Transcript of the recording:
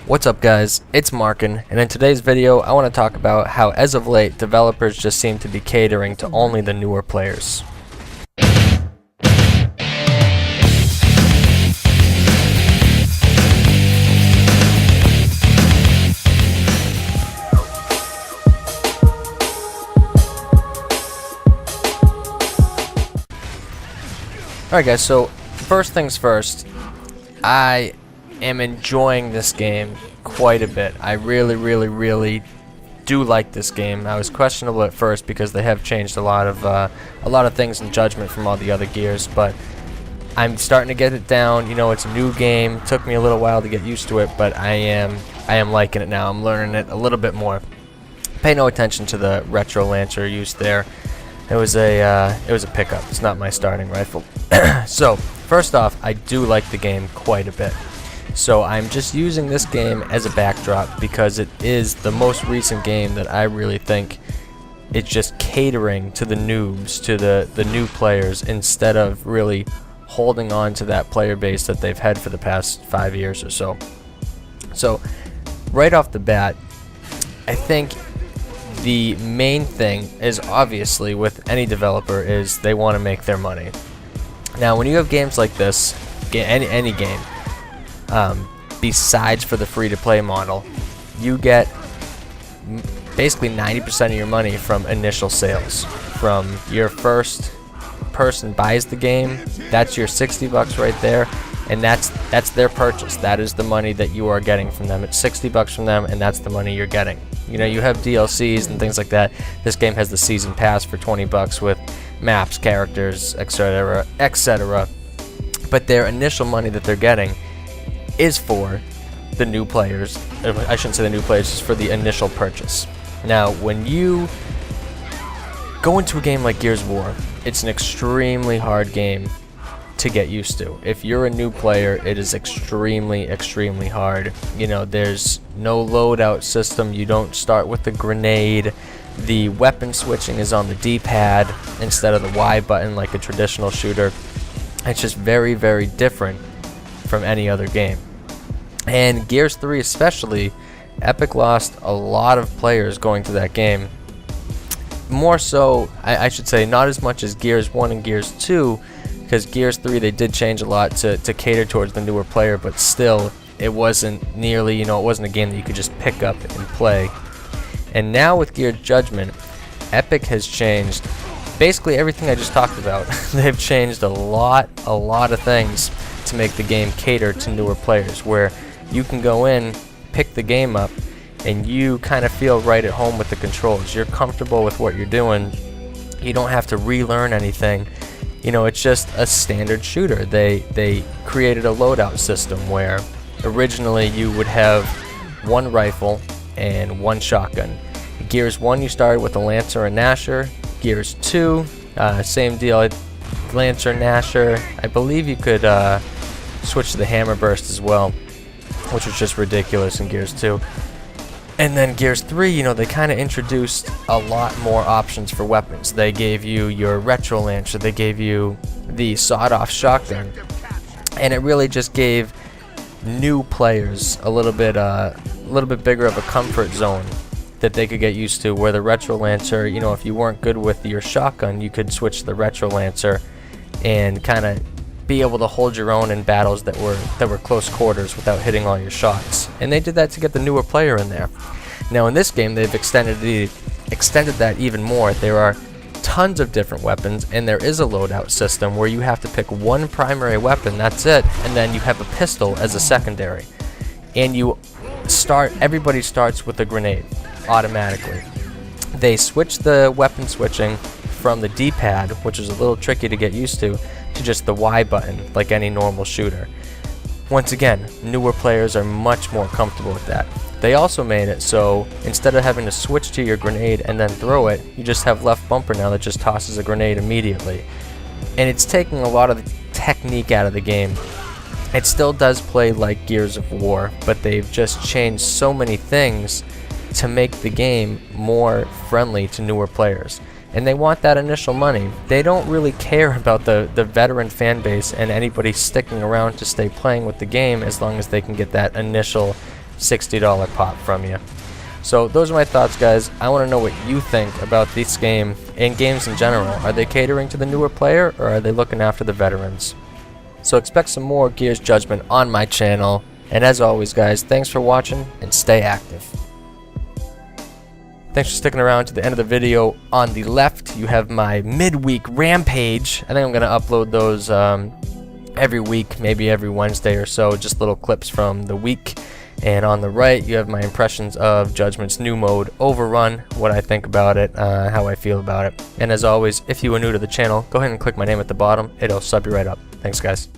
What's up guys, it's Markin, and in today's video I want to talk about how as of late developers just seem to be catering to only the newer players. Alright guys, so first things first, I am enjoying this game quite a bit. I really do like this game. I was questionable at first because they have changed a lot of things in Judgement from all the other Gears, but I'm starting to get it down. You know, it's a new game. Took me a little while to get used to it, but I am liking it now. I'm learning it a little bit more. Pay no attention to the retro lancer used there. It was a pickup. It's not my starting rifle. So first off, I do like the game quite a bit. So I'm just using this game as a backdrop because it is the most recent game that I really think it's just catering to the noobs, to the new players, instead of really holding on to that player base that they've had for the past 5 years or so. So right off the bat, I think the main thing is, obviously with any developer, is they want to make their money. Now when you have games like this, any game, besides for the free-to-play model, you get basically 90% of your money from initial sales. From your first person buys the game, that's your 60 bucks right there, and that's their purchase. That is the money that you are getting from them. It's 60 bucks from them, and that's the money you're getting. You know, you have DLCs and things like that. This game has the season pass for 20 bucks with maps, characters, etc., etc. But their initial money that they're getting is for the new players. I shouldn't say the new players, it's for the initial purchase. Now, when you go into a game like Gears of War, it's an extremely hard game to get used to. If you're a new player, it is extremely hard. You know, there's no loadout system. You don't start with the grenade. The weapon switching is on the D-pad instead of the Y button like a traditional shooter. It's just very different from any other game. And Gears 3 especially, Epic lost a lot of players going to that game. More so, I should say, not as much as Gears 1 and Gears 2, because Gears 3 they did change a lot to cater towards the newer player, but still it wasn't nearly, you know, it wasn't a game that you could just pick up and play. And now with Gears Judgment, Epic has changed basically everything I just talked about. They've changed a lot of things to make the game cater to newer players, where you can go in, pick the game up, and you kind of feel right at home with the controls. You're comfortable with what you're doing. You don't have to relearn anything. You know, it's just a standard shooter. They created a loadout system where originally you would have one rifle and one shotgun. Gears 1 you started with a Lancer and Gnasher. Gears 2, same deal, Lancer, Gnasher. I believe you could switch to the Hammer Burst as well, which was just ridiculous in Gears 2. And then Gears 3, you know, they kind of introduced a lot more options for weapons. They gave you your Retro Lancer, they gave you the sawed-off shotgun, and it really just gave new players a little bit bigger of a comfort zone that they could get used to, where the Retro Lancer, you know, if you weren't good with your shotgun, you could switch to the Retro Lancer and kind of be able to hold your own in battles that were close quarters without hitting all your shots. And they did that to get the newer player in there. Now in this game they've extended that even more. There are tons of different weapons, and there is a loadout system where you have to pick one primary weapon, that's it, and then you have a pistol as a secondary. And everybody starts with a grenade automatically. They switch the weapon switching from the D-pad, which is a little tricky to get used to just the Y button like any normal shooter. Once again, newer players are much more comfortable with that. They also made it so instead of having to switch to your grenade and then throw it, you just have left bumper now that just tosses a grenade immediately. And it's taking a lot of the technique out of the game. It still does play like Gears of War, but they've just changed so many things to make the game more friendly to newer players. And they want that initial money. They don't really care about the veteran fan base and anybody sticking around to stay playing with the game, as long as they can get that initial $60 pop from you. So those are my thoughts, guys. I want to know what you think about this game and games in general. Are they catering to the newer player, or are they looking after the veterans? So expect some more Gears Judgment on my channel. And as always, guys, thanks for watching and stay active. Thanks for sticking around to the end of the video. On the left, you have my midweek rampage. I think I'm going to upload those every week, maybe every Wednesday or so, just little clips from the week. And on the right, you have my impressions of Judgment's new mode, Overrun, what I think about it, how I feel about it. And as always, if you are new to the channel, go ahead and click my name at the bottom. It'll sub you right up. Thanks, guys.